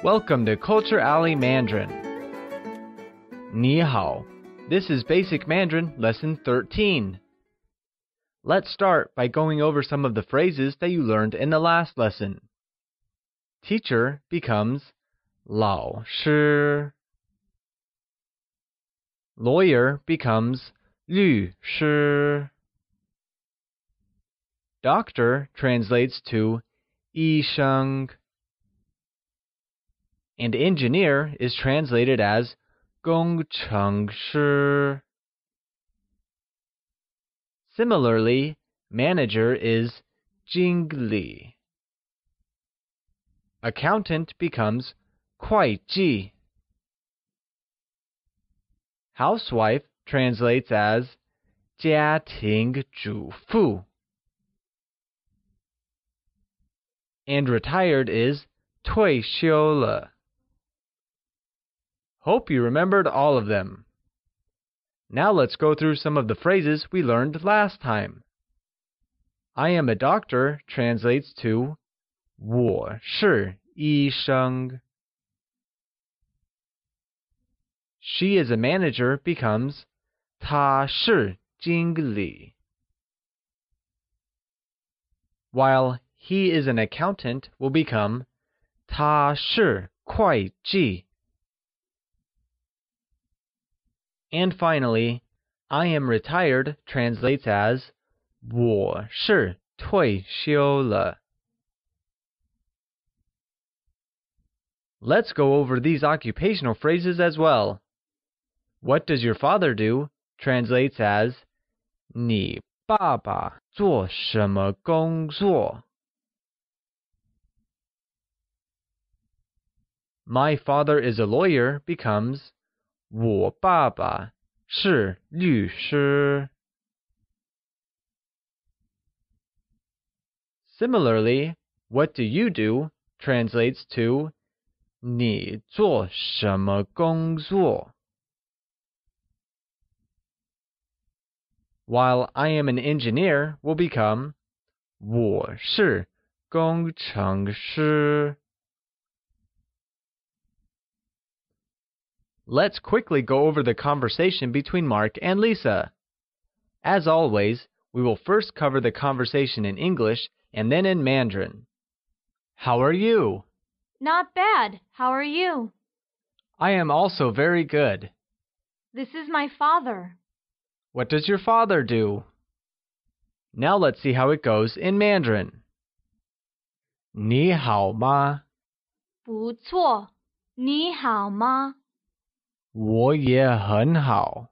Welcome to CultureAlley Mandarin. 你好. This is Basic Mandarin Lesson 13. Let's start by going over some of the phrases that you learned in the last lesson. Teacher becomes 老师. Lawyer becomes 律师. Doctor translates to 医生. And engineer is translated as 工程师. Similarly, manager is 经理. Accountant becomes 会计. Housewife translates as 家庭主妇. And retired is 退休了. Hope you remembered all of them. Now let's go through some of the phrases we learned last time. I am a doctor translates to 我是医生. She is a manager becomes 她是经理. While he is an accountant will become 他是会计. And finally, I am retired translates as 我是退休了. Let's go over these occupational phrases as well. What does your father do translates as 你爸爸做什么工作? My father is a lawyer becomes 我爸爸是律师. Similarly, what do you do translates to 你做什么工作? While I am an engineer will become 我是工程师. Let's quickly go over the conversation between Mark and Lisa. As always, we will first cover the conversation in English and then in Mandarin. How are you? Not bad. How are you? I am also very good. This is my father. What does your father do? Now let's see how it goes in Mandarin. 你好吗? 不错。你好吗？我也很好。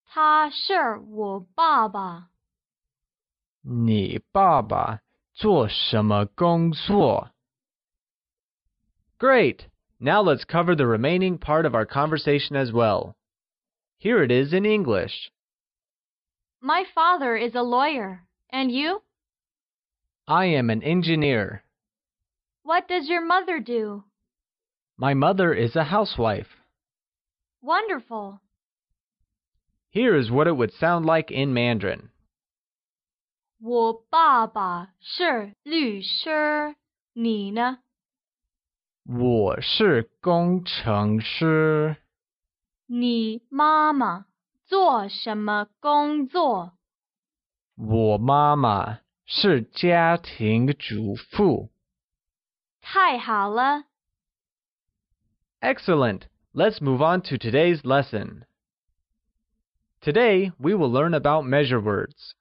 他是我爸爸。你爸爸做什么工作? Great! Now let's cover the remaining part of our conversation as well. Here it is in English. My father is a lawyer. And you? I am an engineer. What does your mother do? My mother is a housewife. Wonderful. Here is what it would sound like in Mandarin. 我爸爸是律师，你呢？我是工程师。你妈妈做什么工作？我妈妈是家庭主妇。太好了。Excellent! Let's move on to today's lesson. Today, we will learn about measure words.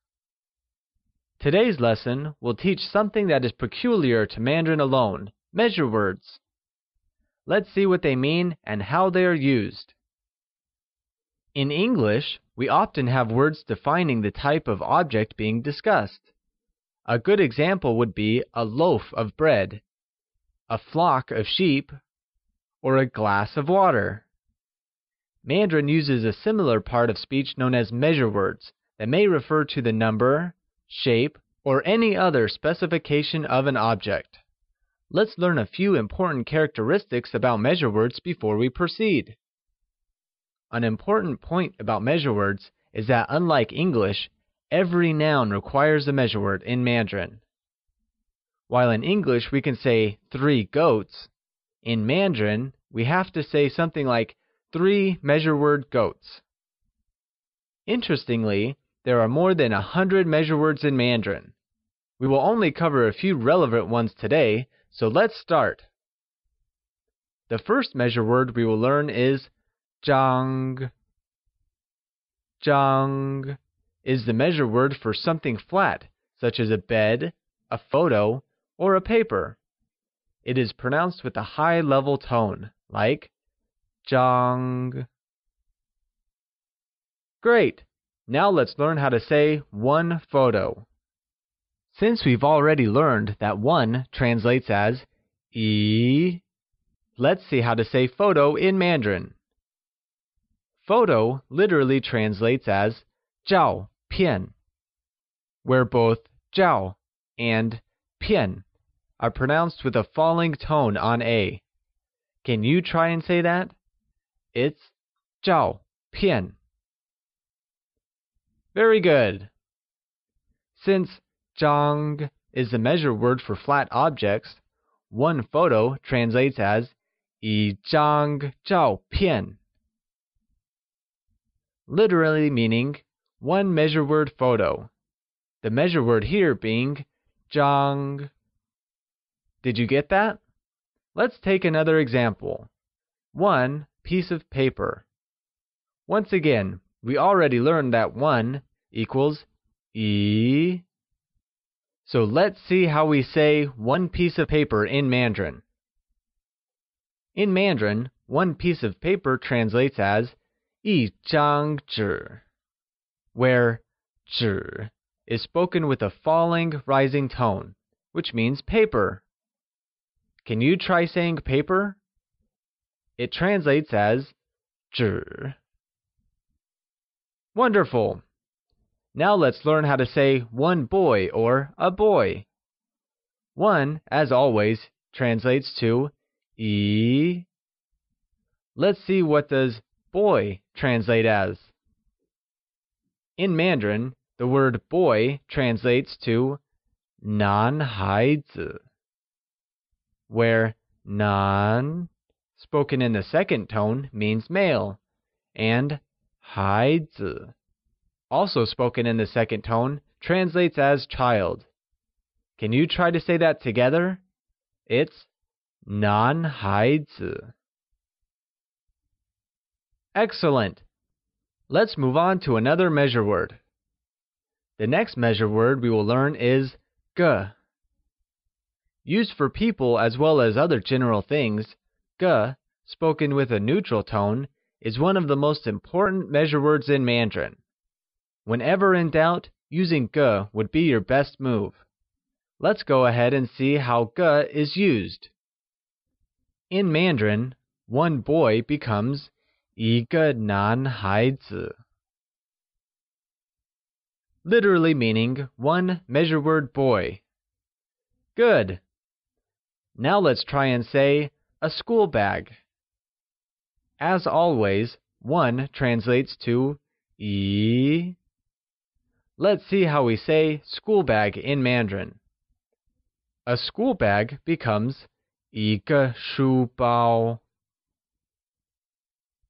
Today's lesson will teach something that is peculiar to Mandarin alone, measure words. Let's see what they mean and how they are used. In English, we often have words defining the type of object being discussed. A good example would be a loaf of bread, a flock of sheep, or a glass of water. Mandarin uses a similar part of speech known as measure words that may refer to the number, shape, or any other specification of an object. Let's learn a few important characteristics about measure words before we proceed. An important point about measure words is that unlike English, every noun requires a measure word in Mandarin. While in English we can say 3 goats, In Mandarin, we have to say something like 3 measure word goats. Interestingly, there are more than 100 measure words in Mandarin. We will only cover a few relevant ones today, so let's start. The first measure word we will learn is zhang. Zhang is the measure word for something flat, such as a bed, a photo, or a paper. It is pronounced with a high level tone, like zhang. Great! Now let's learn how to say one photo. Since we've already learned that one translates as yi, let's see how to say photo in Mandarin. Photo literally translates as zhao pian, where both zhao and pian are pronounced with a falling tone on a. Can you try and say that? It's zhao pian. Very good. Since zhang is the measure word for flat objects, one photo translates as yi zhang zhao pian, literally meaning one measure word photo. The measure word here being zhang. Did you get that? Let's take another example. One piece of paper. Once again, we already learned that one equals yi. So let's see how we say one piece of paper in Mandarin. In Mandarin, one piece of paper translates as yi zhang zhi, where zhi is spoken with a falling, rising tone, which means paper. Can you try saying paper? It translates as zhi. Wonderful! Now let's learn how to say one boy or a boy. One, as always, translates to yi. Let's see what does boy translate as. In Mandarin, the word boy translates to nan haizi, where nan, spoken in the second tone, means male, and haizi, also spoken in the second tone, translates as child. Can you try to say that together? It's nan haizi. Excellent! Let's move on to another measure word. The next measure word we will learn is ge. Used for people as well as other general things, ge, spoken with a neutral tone, is one of the most important measure words in Mandarin. Whenever in doubt, using ge would be your best move. Let's go ahead and see how ge is used. In Mandarin, one boy becomes yi ge nan haizi, literally meaning one measure word boy. Good! Now let's try and say a school bag. As always, one translates to yi. Let's see how we say school bag in Mandarin. A school bag becomes yi ge shu bao,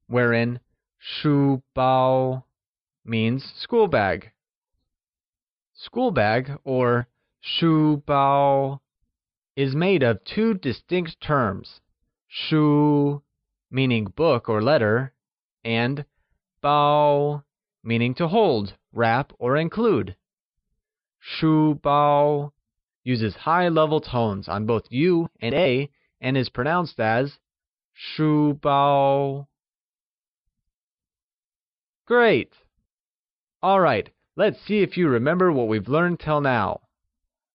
wherein shu bao means school bag. School bag, or shu bao, is made of two distinct terms, shu meaning book or letter, and bao meaning to hold, wrap, or include. Shu bao uses high-level tones on both U and A and is pronounced as shu bao. Great! Alright, let's see if you remember what we've learned till now.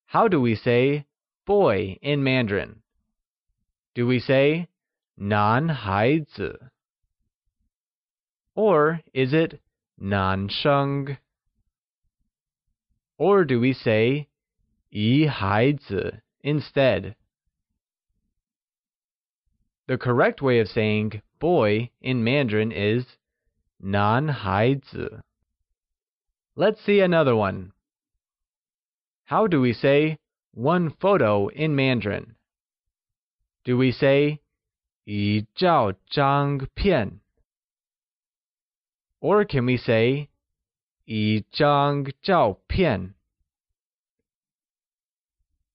How do we say boy in Mandarin? Do we say nan haizi? Or is it nan sheng? Or do we say yi haizi instead? The correct way of saying boy in Mandarin is nan haizi. Let's see another one. How do we say one photo in Mandarin? Do we say 一照张片? Or can we say 一张照片?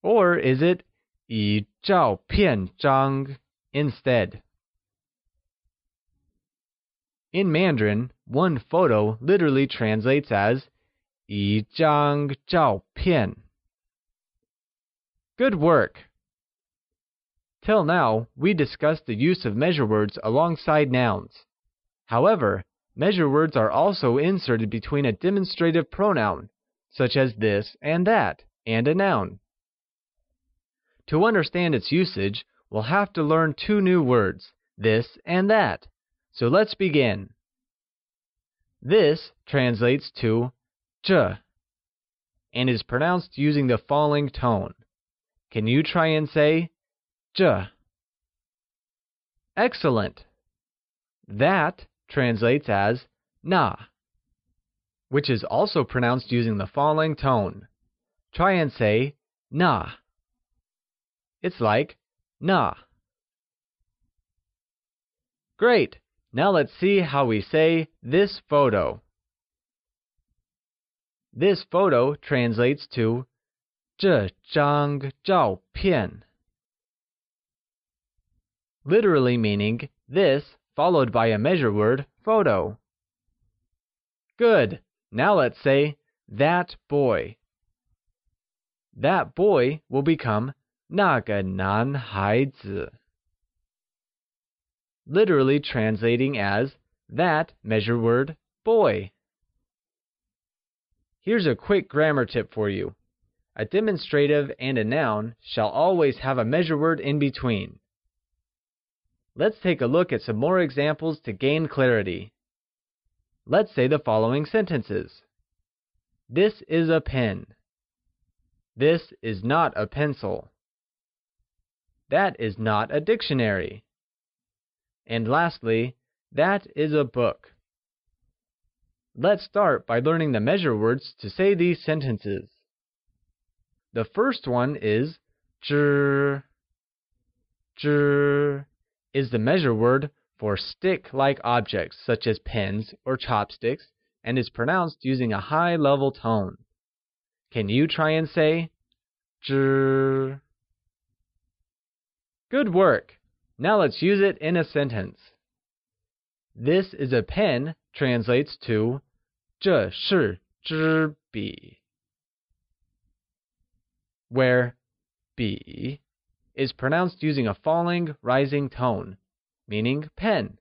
Or is it 一照片张 instead? In Mandarin, one photo literally translates as 一张照片. Good work! Till now, we discussed the use of measure words alongside nouns. However, measure words are also inserted between a demonstrative pronoun, such as this and that, and a noun. To understand its usage, we'll have to learn two new words, this and that. So let's begin. This translates to 这 and is pronounced using the falling tone. Can you try and say 这? Excellent! That translates as 那, which is also pronounced using the falling tone. Try and say 那. It's like 那. Great! Now let's see how we say this photo. This photo translates to 这张照片. Literally meaning this followed by a measure word, photo. Good! Now let's say that boy. That boy will become 那个男孩子. Literally translating as that measure word, boy. Here's a quick grammar tip for you. A demonstrative and a noun shall always have a measure word in between. Let's take a look at some more examples to gain clarity. Let's say the following sentences. This is a pen. This is not a pencil. That is not a dictionary. And lastly, that is a book. Let's start by learning the measure words to say these sentences. The first one is 知. 知 is the measure word for stick-like objects such as pens or chopsticks and is pronounced using a high-level tone. Can you try and say 知? Good work! Now let's use it in a sentence. This is a pen translates to 这是支笔, where 笔 is pronounced using a falling, rising tone, meaning pen.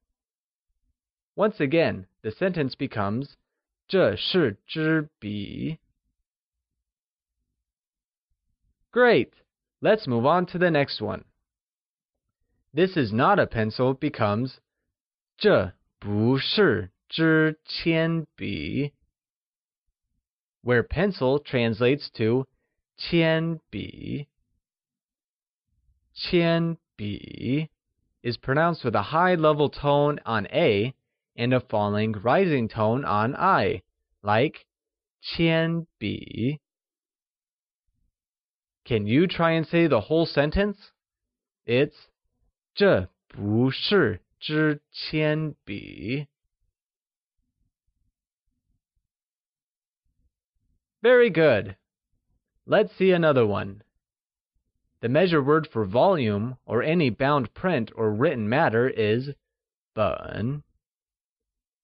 Once again, the sentence becomes 这是支笔. Great! Let's move on to the next one. This is not a pencil becomes 这不是支铅笔, where pencil translates to 铅笔. 铅笔 is pronounced with a high level tone on A and a falling rising tone on I, like 铅笔. Can you try and say the whole sentence? It's 这不是支铅笔. Very good. Let's see another one. The measure word for volume or any bound print or written matter is 本,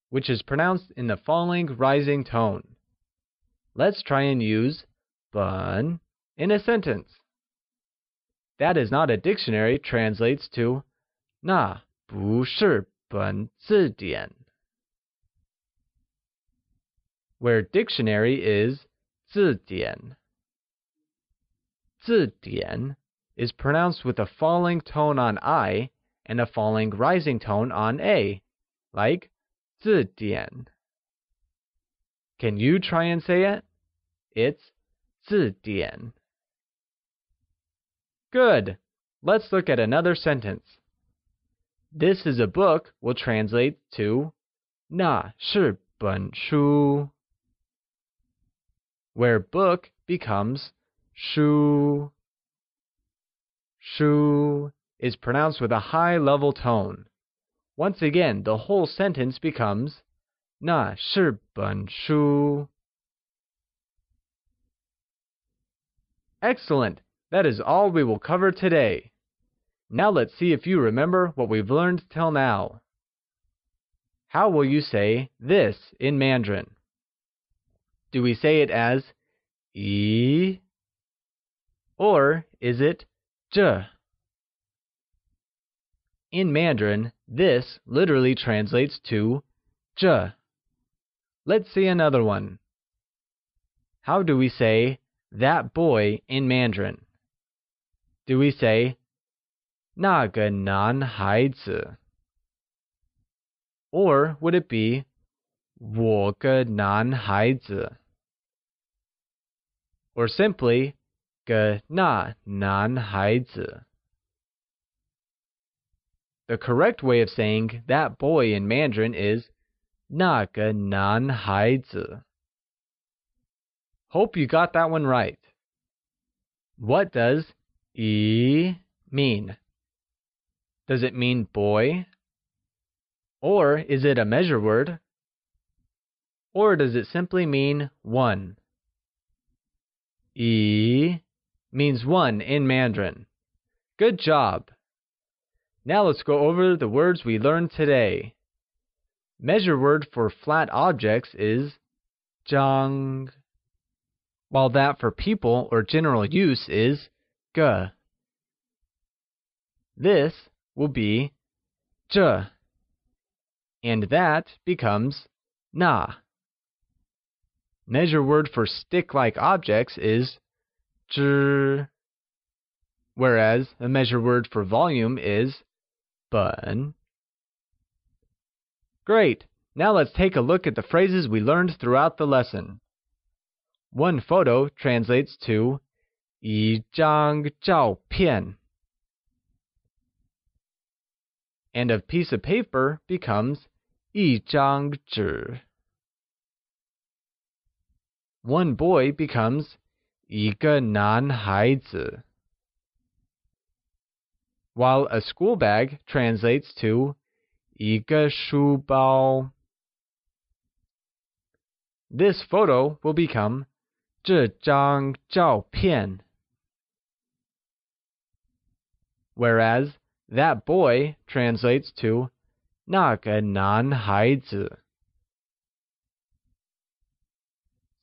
which is pronounced in the falling rising tone. Let's try and use 本 in a sentence. That is not a dictionary translates to 那不是本字典, where dictionary is 字典. 字典 is pronounced with a falling tone on I and a falling rising tone on A, like 字典. Can you try and say it? It's 字典. Good! Let's look at another sentence. This is a book will translate to 那是本书, where book becomes 书. 书 is pronounced with a high level tone. Once again, the whole sentence becomes 那是本书. Excellent! That is all we will cover today. Now let's see if you remember what we've learned till now. How will you say this in Mandarin? Do we say it as 咦? Or is it 这? In Mandarin, this literally translates to 这. Let's see another one. How do we say that boy in Mandarin? Do we say 那个男孩子? Or would it be 我个男孩子? Or simply 个那男孩子? The correct way of saying that boy in Mandarin is 那个男孩子. Hope you got that one right. What does 咦 mean? Does it mean boy? Or is it a measure word? Or does it simply mean one? 咦 means one in Mandarin. Good job! Now let's go over the words we learned today. Measure word for flat objects is 张, while that for people or general use is 个. This will be 这, and that becomes 那. Measure word for stick-like objects is 支, whereas the measure word for volume is 本. Great! Now let's take a look at the phrases we learned throughout the lesson. One photo translates to 一张照片, and a piece of paper becomes 一张纸. One boy becomes 一个男孩子, while a school bag translates to 一个书包. This photo will become 这张照片, whereas that boy translates to 那个男孩子.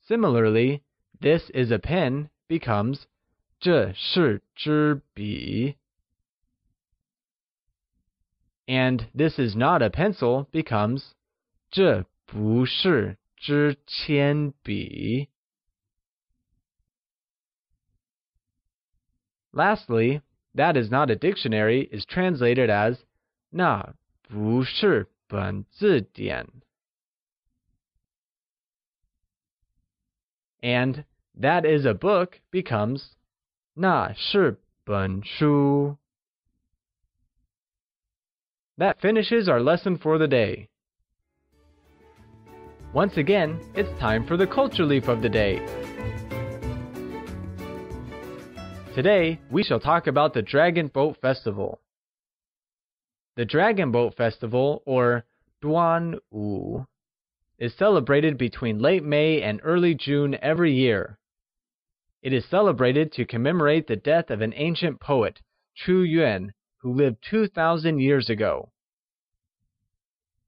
Similarly, this is a pen becomes 这是支笔, and this is not a pencil becomes 这不是支铅笔. Lastly, that is not a dictionary is translated as 那不是本字典. And that is a book becomes 那是本书. That finishes our lesson for the day. Once again, it's time for the culture leaf of the day. Today, we shall talk about the Dragon Boat Festival. The Dragon Boat Festival, or Duanwu, is celebrated between late May and early June every year. It is celebrated to commemorate the death of an ancient poet, Chu Yuan, who lived 2,000 years ago.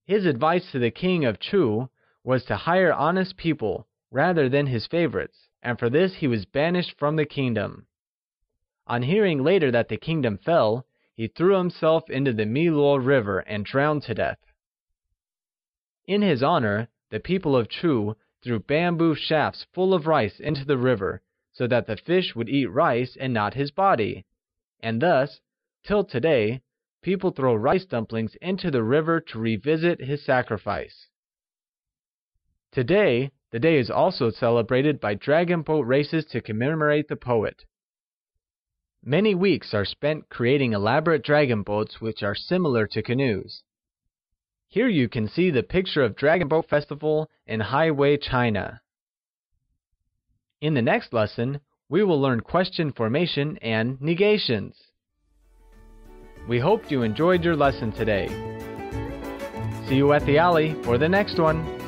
His advice to the king of Chu was to hire honest people rather than his favorites, and for this he was banished from the kingdom. On hearing later that the kingdom fell, he threw himself into the Miluo River and drowned to death. In his honor, the people of Chu threw bamboo shafts full of rice into the river so that the fish would eat rice and not his body, and thus, till today, people throw rice dumplings into the river to revisit his sacrifice. Today, the day is also celebrated by dragon boat races to commemorate the poet. Many weeks are spent creating elaborate dragon boats which are similar to canoes. Here you can see the picture of Dragon Boat Festival in Haiwei, China. In the next lesson, we will learn question formation and negations. We hope you enjoyed your lesson today. See you at the alley for the next one.